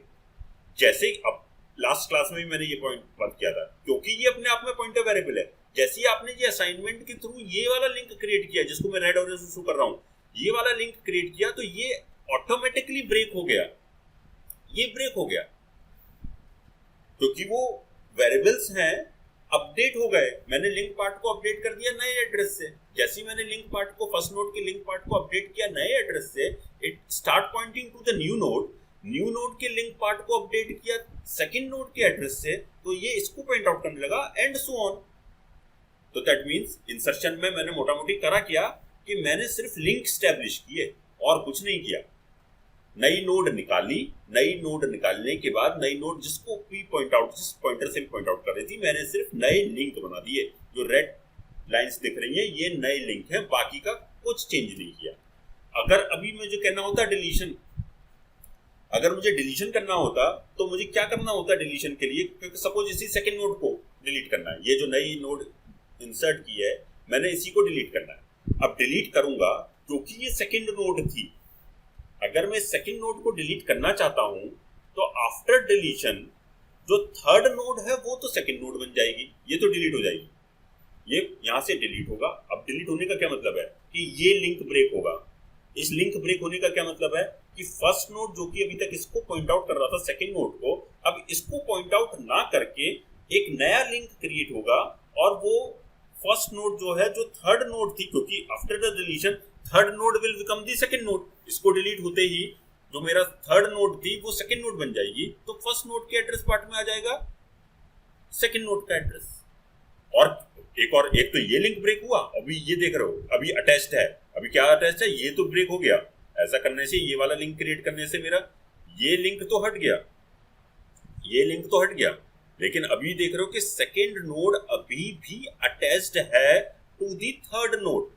जैसे ही अब लास्ट क्लास में भी मैंने ये पॉइंट बात किया था, क्योंकि ये अपने आप में पॉइंटर वेरिएबल है. जैसे ही आपने ये असाइनमेंट के थ्रू ये वाला लिंक क्रिएट किया जिसको मैं रेड और शो कर रहा हूं, ये वाला लिंक क्रिएट किया तो ये ऑटोमेटिकली ब्रेक हो गया. ये ब्रेक हो गया क्योंकि वो वेरिएबल्स हैं, अपडेट हो गए. मैंने लिंक पार्ट को अपडेट कर दिया नए एड्रेस से. जैसे ही मैंने लिंक पार्ट को, फर्स्ट नोड के लिंक पार्ट को अपडेट किया नए एड्रेस से, it start pointing to the new node. New node के लिंक पार्ट को अपडेट किया सेकंड नोड के एड्रेस से, तो ये इसको पॉइंट आउट करने लगा एंड सो ऑन. तो दैट मींस इंसर्शन में मैंने मोटा मोटी करा क्या कि मैंने सिर्फ लिंक स्टैब्लिश किए और कुछ नहीं किया. नई नोड निकाली, नई नोड निकालने के बाद नई नोड जिसको भी पॉइंट आउट, जिस पॉइंटर से पॉइंट आउट कर रही थी, मैंने सिर्फ नए लिंक बना दिए. जो रेड लाइंस दिख रही हैं ये नए लिंक हैं, बाकी का कुछ चेंज नहीं किया. अगर अभी मुझे कहना होता डिलीशन, अगर मुझे डिलीशन करना होता तो मुझे क्या करना होता डिलीशन के लिए? क्योंकि सपोज इसी सेकंड नोड को डिलीट करना है, ये जो नई नोड इंसर्ट की है मैंने इसी को डिलीट करना है. अब डिलीट करूंगा क्योंकि ये सेकंड नोड थी. अगर मैं सेकंड नोड को डिलीट करना चाहता हूं तो आफ्टर डिलीशन जो थर्ड नोड है वो तो सेकंड नोड बन जाएगी, ये तो डिलीट हो जाएगी, ये यहां से डिलीट होगा. अब डिलीट होने का क्या मतलब है कि ये लिंक ब्रेक होगा. इस लिंक ब्रेक होने का क्या मतलब है कि फर्स्ट नोड जो कि अभी तक इसको पॉइंट आउट कर रहा था सेकंड नोड को, अब इसको पॉइंट आउट ना करके एक नया लिंक क्रिएट होगा, और वो फर्स्ट नोड जो है जो थर्ड नोड थी, क्योंकि after the deletion third node will become the second node. इसको डिलीट होते ही जो मेरा थर्ड नोड थी वो सेकंड नोड बन जाएगी, तो फर्स्ट नोड के एड्रेस पार्ट में आ जाएगा सेकंड नोड का एड्रेस. और एक तो ये लिंक ब्रेक हुआ, अभी ये देख रहे हो अभी अटैच्ड है. अभी क्या अटैच्ड है? ये तो ब्रेक हो गया. ऐसा करने से, ये वाला लिंक क्रिएट करने से मेरा ये लिंक तो हट गया, ये लिंक तो हट गया, लेकिन अभी देख रहे हो कि सेकेंड नोड अभी भी अटैच्ड है टू दी थर्ड नोड,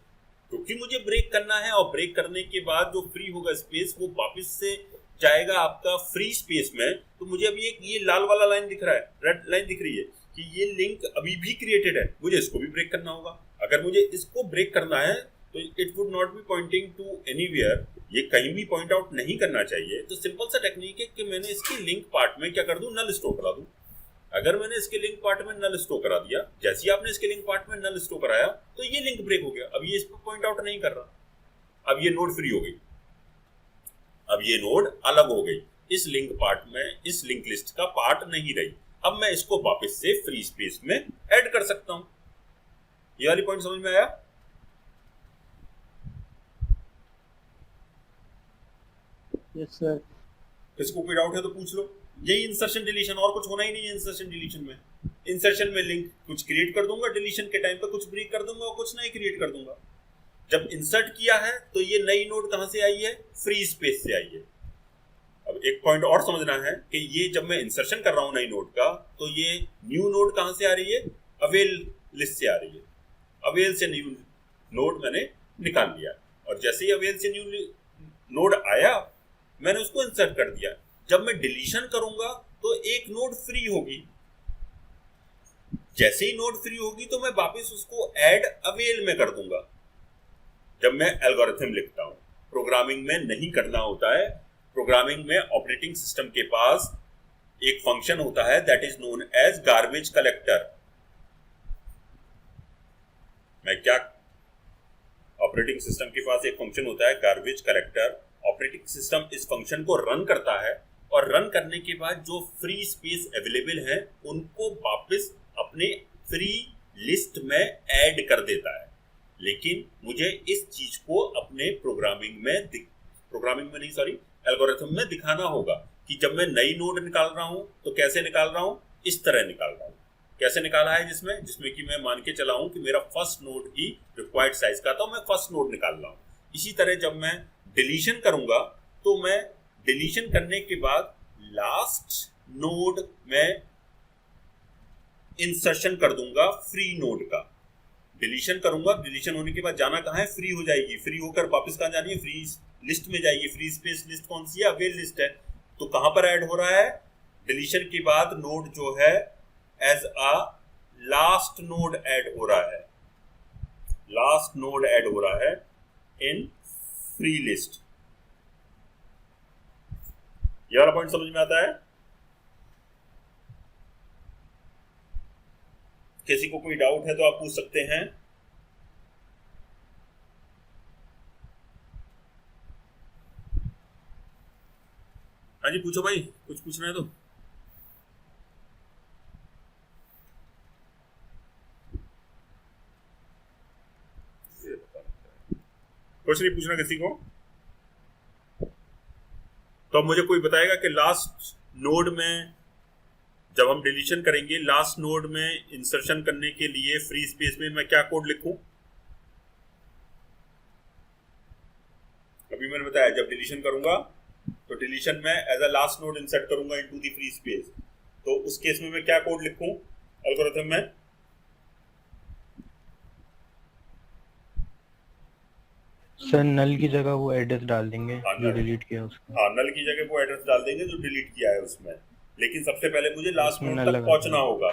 क्योंकि मुझे ब्रेक करना है और ब्रेक करने के बाद जो फ्री होगा स्पेस वो वापस से जाएगा आपका फ्री स्पेस में। तो मुझे अभी एक ये लाल वाला लाइन दिख रहा है, रेड लाइन दिख रही है कि ये लिंक अभी भी क्रिएटेड है, मुझे इसको भी ब्रेक करना होगा। अगर मुझे इसको ब्रेक करना है तो it would not be pointing to anywhere, ये कहीं भी पॉइंट आउट नहीं करना चाहिए। तो सिंपल सा टेक्निक है कि मैंने इसके लिंक पार्ट में क्या कर दूं, नल स्टोर करा दूं। अगर मैंने इसके लिंक पार्ट में नल स्टोर करा दिया, जैसे ही आपने इसके लिंक पार्ट में नल स्टोर कराया तो ये लिंक ब्रेक हो गया, अब ये इस पर पॉइंट आउट नहीं कर रहा, अब ये नोड फ्री हो गई, अब ये नोड अलग हो गई, इस लिंक पार्ट में इस लिंक लिस्ट का पार्ट नहीं रही। अब मैं इसको वापस से फ्री स्पेस में ऐड कर सकता हूं। ये वाली पॉइंट समझ में आया? Yes sir. किसको कोई डाउट है तो पूछ लो। यही इंसर्शन डिलीशन, और कुछ होना ही नहीं है इंसर्शन डिलीशन में। इंसर्शन में लिंक कुछ क्रिएट कर दूंगा, डिलीशन के टाइम पे कुछ ब्रेक कर दूंगा और कुछ नहीं क्रिएट कर दूंगा। जब इंसर्ट किया है तो ये नई नोड कहां से आई है, फ्री स्पेस से आई है। अब एक पॉइंट और समझना है कि ये जब मैं इंसर्शन कर रहा हूं नई नोड का, तो ये न्यू नोड कहां से आ रही है, अवेल लिस्ट से आ रही है। अवेल से न्यू नोड मैंने निकाल लिया, और जैसे ही अवेल से न्यू नोड आया मैंने उसको इंसर्ट कर दिया। जब मैं डिलीशन करूंगा तो एक नोड फ्री होगी, जैसे ही नोड फ्री होगी तो मैं वापस उसको ऐड अवेल में कर दूंगा। जब मैं एल्गोरिथम लिखता हूं, प्रोग्रामिंग में नहीं करना होता है। प्रोग्रामिंग में ऑपरेटिंग सिस्टम के पास एक फंक्शन होता है that is known as garbage collector. मैं क्या, ऑपरेटिंग सिस्टम के पास एक फंक्शन होता है गार्बेज कलेक्टर। ऑपरेटिंग सिस्टम इस फंक्शन को रन करता है, और रन करने के बाद जो फ्री स्पेस अवेलेबल है उनको वापस अपने फ्री लिस्ट में ऐड कर देता है। लेकिन मुझे इस चीज को अपने एल्गोरिथम में दिखाना होगा कि जब मैं नई नोड निकाल रहा हूं तो कैसे निकाल रहा हूं, इस तरह निकाल रहा हूं। कैसे निकाला है, जिसमें कि मैं मान के चला हूं कि मेरा फर्स्ट नोड ही रिक्वायर्ड साइज का था, मैं फर्स्ट नोड निकाल रहा हूं। इसी तरह जब मैं डिलीशन करूंगा तो मैं डिलीशन करने के बाद लास्ट नोड में इंसर्शन कर दूंगा फ्री नोड का। डिलीशन करूंगा, डिलीशन होने के बाद जाना कहां है, फ्री हो जाएगी। फ्री होकर वापस कहां जानी है, फ्री लिस्ट में जाएगी। फ्री स्पेस लिस्ट कौन सी है, अवेल लिस्ट है। तो कहां पर ऐड हो रहा है, डिलीशन के बाद नोड जो है as a last node add हो रहा है, लास्ट नोड ऐड हो रहा है इन फ्री लिस्ट। ये वाला पॉइंट समझ में आता है? किसी को कोई डाउट है तो आप पूछ सकते हैं। हाँ जी पूछो भाई, कुछ पूछना है तो। कुछ नहीं पूछना किसी को, तो अब मुझे कोई बताएगा कि लास्ट नोड में जब हम डिलीशन करेंगे, लास्ट नोड में इंसर्शन करने के लिए फ्री स्पेस में मैं क्या कोड लिखूं। अभी मैंने बताया जब डिलीशन करूंगा तो डिलीशन में as a last node insert करूंगा इनटू द फ्री स्पेस। तो उस केस में मैं क्या कोड लिखूं एल्गोरिथम में, सर नल की जगह वो एड्रेस डाल देंगे जो डिलीट किया उसका। हाँ, नल की जगह वो एड्रेस डाल देंगे जो डिलीट किया है उसमें। लेकिन सबसे पहले मुझे लास्ट नोड तक पहुंचना होगा,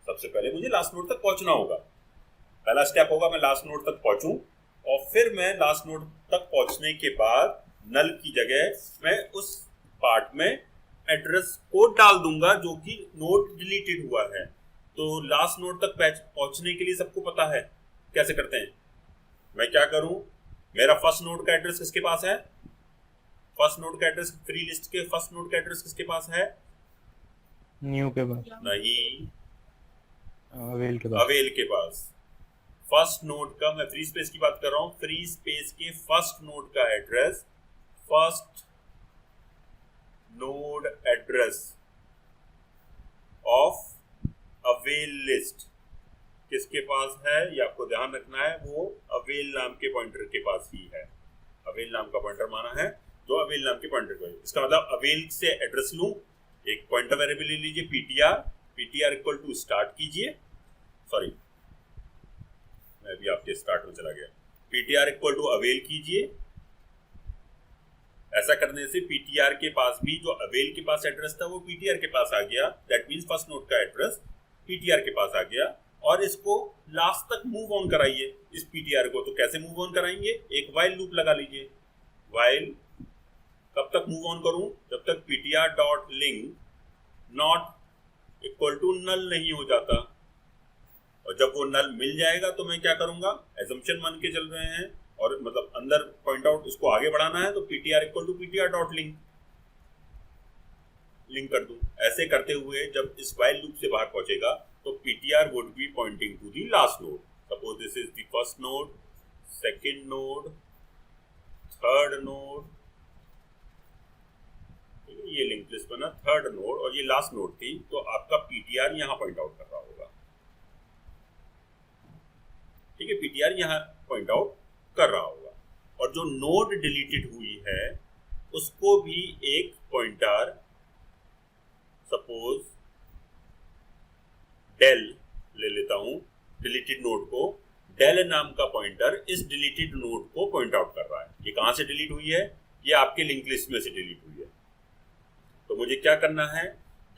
सबसे पहले मुझे लास्ट नोड तक पहुंचना होगा। पहला स्टेप होगा मैं लास्ट नोड तक पहुंचूं, और फिर मैं लास्ट नोड तक पहुंचने के बाद नल की जगह मैं उस पार्ट में एड्रेस को डाल दूंगा जो कि नोड डिलीटेड हुआ है। तो लास्ट नोड तक पहुंचने के लिए सबको पता है कैसे करते हैं। मैं क्या करूं, मेरा फर्स्ट नोड का एड्रेस किसके पास है, फर्स्ट नोड का एड्रेस फ्री लिस्ट के फर्स्ट नोड का एड्रेस किसके पास है, न्यू के पास नहीं, अवेल के पास। अवेल के पास। फर्स्ट नोड का, मैं फ्री स्पेस की बात कर रहा हूं, फ्री स्पेस के फर्स्ट नोड का address, first node address of avail list किसके पास है, ये आपको ध्यान रखना है, वो अवेल नाम के पॉइंटर के पास ही है। अवेल नाम का पॉइंटर माना है जो अवेल नाम के पॉइंटर को है। इसका मतलब अवेल से एड्रेस लूं, एक पॉइंटर वेरिएबल ले लीजिए ptr इक्वल टू स्टार्ट कीजिए, सॉरी मैं भी आपके स्टार्ट में चला गया, ptr इक्वल टू अवेल कीजिए। ऐसा करने से ptr के पास भी जो अवेल के पास एड्रेस था वो ptr के पास आ गया, दैट मींस फर्स्ट नोड का एड्रेस ptr के पास आ गया। और इसको लास्ट तक मूव ऑन कराइए इस ptr को। तो कैसे मूव ऑन कराएंगे, एक वाइल लूप लगा लीजिए। वाइल कब तक मूव ऑन करूं, जब तक ptr dot link not equal to null नहीं हो जाता। और जब वो नल मिल जाएगा तो मैं क्या करूंगा, एजम्पशन मान के चल रहे हैं और मतलब अंदर पॉइंट आउट उसको आगे बढ़ाना है, तो ptr equal to ptr dot link कर दूं। ऐसे करते हुए जब इस वाइल लूप से बाहर पहुंचेगा तो ptr would be pointing to the last node. Suppose this is the first node, second node, third node, ये लिंक लिस्ट बना थर्ड नोड और ये लास्ट नोड थी, तो आपका ptr यहाँ पॉइंट आउट कर रहा होगा। ठीक है, ptr यहाँ पॉइंट आउट कर रहा होगा। और जो नोड डिलीटेड हुई है उसको भी एक पॉइंटर, सपोज डेल ले लेता हूं, डिलीटेड नोड को, डेल नाम का पॉइंटर इस डिलीटेड नोड को पॉइंट आउट कर रहा है। ये कहां से डिलीट हुई है, ये आपके लिंक लिस्ट में से डिलीट हुई है। तो मुझे क्या करना है,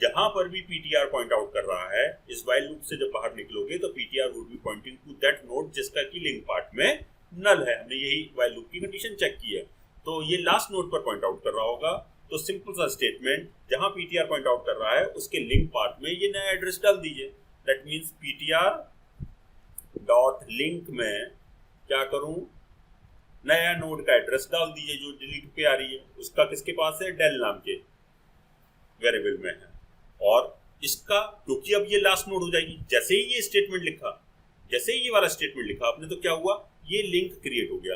जहां पर भी ptr पॉइंट आउट कर रहा है, इस वाइल लूप से जब बाहर निकलोगे तो ptr would be pointing to that node जिसका की लिंक पार्ट में नल है। हमने यही वाइल लूप की कंडीशन चेक की है। तो ये लास्ट नोड पर पॉइंट आउट कर रहा होगा। तो सिंपल सा स्टेटमेंट, जहां ptr पॉइंट आउट कर रहा है उसके लिंक पार्ट में ये नया एड्रेस डाल दीजिए। That means ptr dot link में क्या करूं, नया नोड का एड्रेस डाल दीजिए जो डिलीट पे आ रही है। उसका किसके पास है, डेल नाम के वेरिएबल में है। और इसका क्योंकि अब ये लास्ट नोड हो जाएगी, जैसे ही ये स्टेटमेंट लिखा, जैसे ही ये वाला स्टेटमेंट लिखा आपने, तो क्या हुआ, ये लिंक क्रिएट हो गया।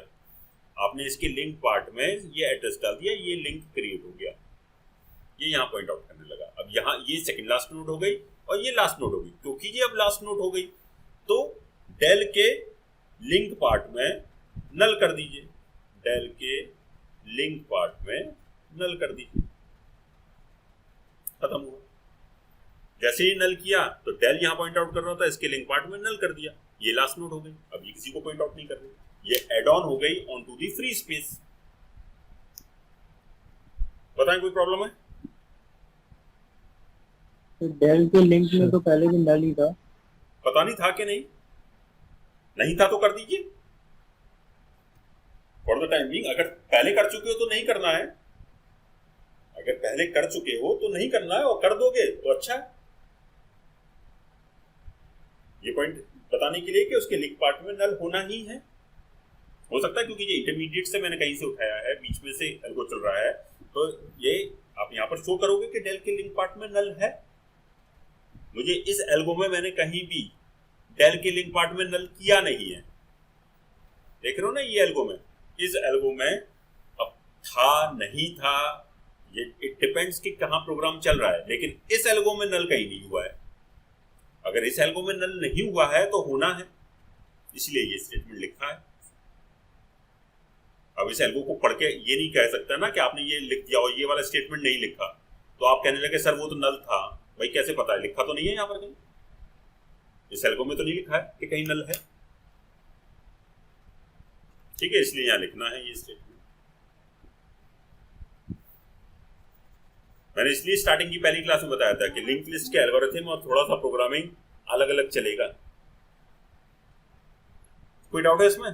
आपने इसके लिंक पार्ट में ये एड्रेस डाल दिया, ये लिंक क्रिएट हो गया, ये यहाँ पॉइंट आउट करने लगा। अब यहाँ ये सेकंड लास्ट नोड हो गई और ये लास्ट नोड हो गई। क्योंकि ये अब लास्ट नोड हो गई तो डेल के लिंक पार्ट में नल कर दीजिए, डेल के लिंक पार्ट में नल कर दीजिए, खत्म हुआ। जैसे ही नल किया तो डेल यहां पॉइंट आउट कर रहा था, इसके लिंक पार्ट में नल कर दिया, ये लास्ट नोड हो गई। अब ये किसी को पॉइंट आउट नहीं कर रही, ये एड ऑन हो गई on to the free space. बताएं कोई प्रॉब्लम है? तो डेल के लिंक में तो पहले भी नल ही था। पता नहीं था कि नहीं था तो कर दीजिए फॉर द टाइम बिंग। अगर पहले कर चुके हो तो नहीं करना है, अगर पहले कर चुके हो तो नहीं करना है, और कर दोगे तो अच्छा है। ये पॉइंट बताने के लिए कि उसके लिंक पार्ट में नल होना ही है। हो सकता है क्योंकि ये इंटरमीडिएट से मैंने कहीं से उठाया है, बीच में से एल्गो चल रहा है, तो ये आप यहां पर शो करोगे कि डेल के लिंक पार्ट में नल है। मुझे इस एल्गो में मैंने कहीं भी डेल के लिंक पार्ट में नल किया नहीं है। देख रहे हो ना, ये एल्गो में, इस एल्गो में अब था नहीं था, ये इट डिपेंड्स कि कहां प्रोग्राम चल रहा है, लेकिन इस एल्गो में नल कहीं नहीं हुआ है। अगर इस एल्गो में नल नहीं हुआ है तो होना है, इसलिए ये स्टेटमेंट लिखा है। अब इस एल्गो को पढ़ के ये नहीं कह सकता ना कि आपने ये लिख दिया और ये वाला स्टेटमेंट नहीं लिखा, तो आप कहने लगे सर वो तो नल था। भाई कैसे पता है, लिखा तो नहीं है यहां पर कहीं, इस एल्गो में तो नहीं लिखा है कि कहीं नल है। ठीक है, इसलिए यहां लिखना है ये स्टेटमेंट। मैंने इसलिए स्टार्टिंग की पहली क्लास में बताया था कि लिंक लिस्ट के एल्गोरिथम और थोड़ा सा प्रोग्रामिंग अलग अलग चलेगा। कोई डाउट है इसमें?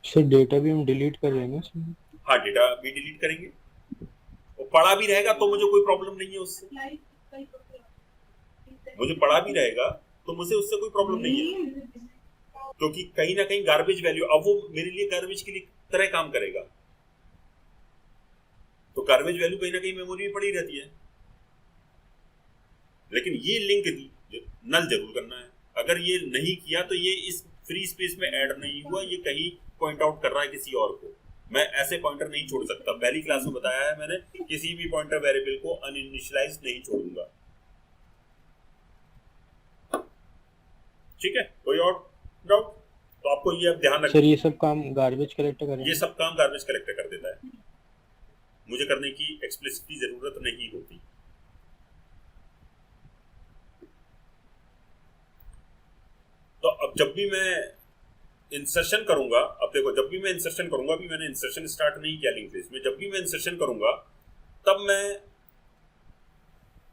सर डेटा भी हम डिलीट कर देंगे इसमें? हाँ, डेटा भी डिलीट करेंगे, और पढ़ा भी रहेगा तो मुझे कोई प्रॉब्लम नहीं है उससे। मुझे पढ़ा भी रहेगा तो मुझे उससे कोई प्रॉब्लम नहीं है, क्योंकि कहीं ना कहीं गार्बेज वैल्यू, अब वो मेरे लिए गार्बेज की तरह काम करेगा। तो गार्बेज वैल्यू कहीं ना कहीं मेमोरी में पड़ी रहती है, लेकिन ये लिंक नल जरूर करना है। अगर ये नहीं किया तो ये इस फ्री स्पेस में ऐड नहीं हुआ, ये कहीं पॉइंट आउट कर रहा है किसी और को। मैं ऐसे पॉइंटर नहीं छोड़ सकता, पहली क्लास में बताया है मैंने, किसी भी पॉइंटर वेरिएबल को अनइनिशियलाइज नहीं छोड़ूंगा। ठीक है, कोई और डाउट? तो आपको ये अब ध्यान सर रखना, ये सब काम गार्बेज कलेक्टर ये करेंगे? सब काम गार्बेज कलेक्टर कर देता है, मुझे करने की एक्सप्लिसिटली जरूरत नहीं होती। तो अब जब भी मैं इंसर्शन करूंगा, अब देखो जब भी मैं इंसर्शन करूंगा, अभी मैंने इंसर्शन स्टार्ट नहीं किया लिंक लिस्ट में, जब भी मैं इंसर्शन करूंगा तब मैं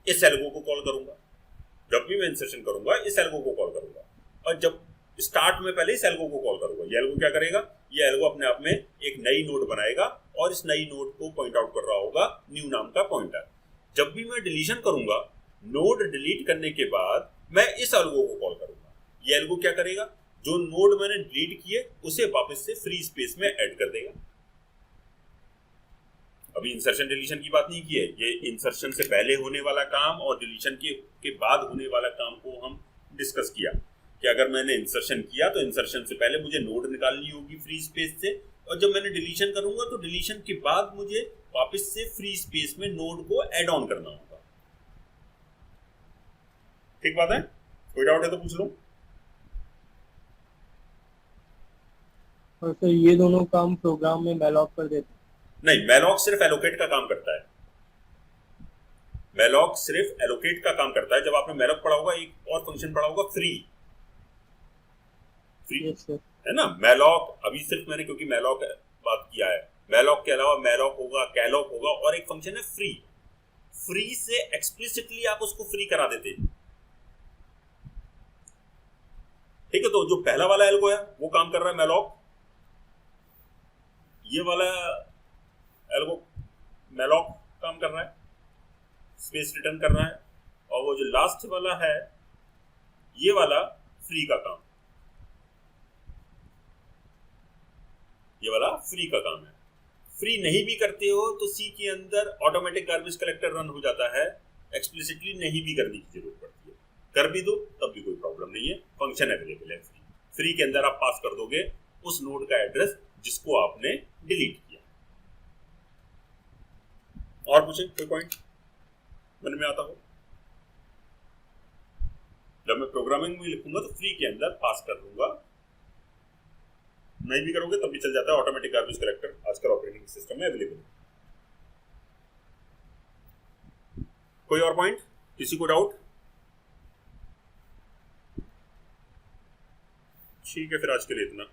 इस एल्गो को कॉल करूंगा, जब भी मैं इंसर्शन करूंगा इस एल्गो को कॉल करूंगा, और जब स्टार्ट में पहले इस एल्गो को कॉल करूंगा। ये एल्गो क्या करेगा, ये एल्गो अपने आप में एक नई नोड बनाएगा और इस नई नोड को पॉइंट आउट कर रहा होगा न्यू नाम का पॉइंटर। जब भी मैं डिलीशन करूंगा, नोड डिलीट करने के बाद मैं इस एल्गो को कॉल करूंगा। ये एल्गो क्या करेगा, जो नोड मैंने डिलीट किए उसे वापस से फ्री स्पेस में ऐड कर देगा। अभी इंसर्शन डिलीशन की बात नहीं की है, ये इंसर्शन से पहले होने वाला काम और डिलीशन के बाद होने वाला काम को हम डिस्कस किया कि अगर मैंने इंसर्शन किया तो इंसर्शन से पहले मुझे नोड निकालनी होगी फ्री स्पेस से, और जब मैंने डिलीशन करूंगा तो डिलीशन के बाद मुझे वापस से फ्री स्पेस में नोड को ऐड ऑन करना होगा। ठीक बात है? कोई डाउट है तो पूछ लो। और सर ये दोनों काम प्रोग्राम में मैलॉक कर देते हैं? नहीं, मैलॉक सिर्फ एलोकेट का काम करता है। मैलॉक सिर्फ एलोकेट का काम करता है। जब आपने मैलॉक पढ़ा होगा, एक और फंक्शन पढ़ा होगा फ्री, यस सर। है ना। मैलॉक अभी सिर्फ मैंने क्योंकि मैलॉक बात किया है, मैलॉक के अलावा मैलॉक होगा, कैलॉक होगा, और एक फंक्शन है फ्री। फ्री से एक्सप्लिसिटली आप उसको फ्री करा देते हैं। ठीक है, तो जो पहला वाला एल्गो है वो काम कर रहा है मैलॉक, ये वाला एल्गो मैलॉक काम कर रहा है, स्पेस रिटर्न कर रहा है, और वो जो लास्ट वाला है ये वाला फ्री का काम, ये वाला फ्री का काम है। फ्री नहीं भी करते हो तो सी के अंदर ऑटोमेटिक गार्बेज कलेक्टर रन हो जाता है, एक्सप्लिसिटली नहीं भी करने की जरूरत पड़ती है। कर भी दो तब भी कोई प्रॉब्लम नहीं है, फंक्शन अवेलेबल है। फ्री के अंदर आप पास कर दोगे उस नोड का एड्रेस जिसको आपने डिलीट किया। और पूछे कोई पॉइंट मन में आता हो? जब मैं प्रोग्रामिंग में लिखूंगा तो फ्री के अंदर पास कर दूंगा, नहीं भी करोगे तब भी चल जाता है। ऑटोमेटिक गार्बेज कलेक्टर आजकल ऑपरेटिंग सिस्टम में अवेलेबल है। कोई और पॉइंट, किसी को डाउट? ठीक है, फिर आज के लिए इतना।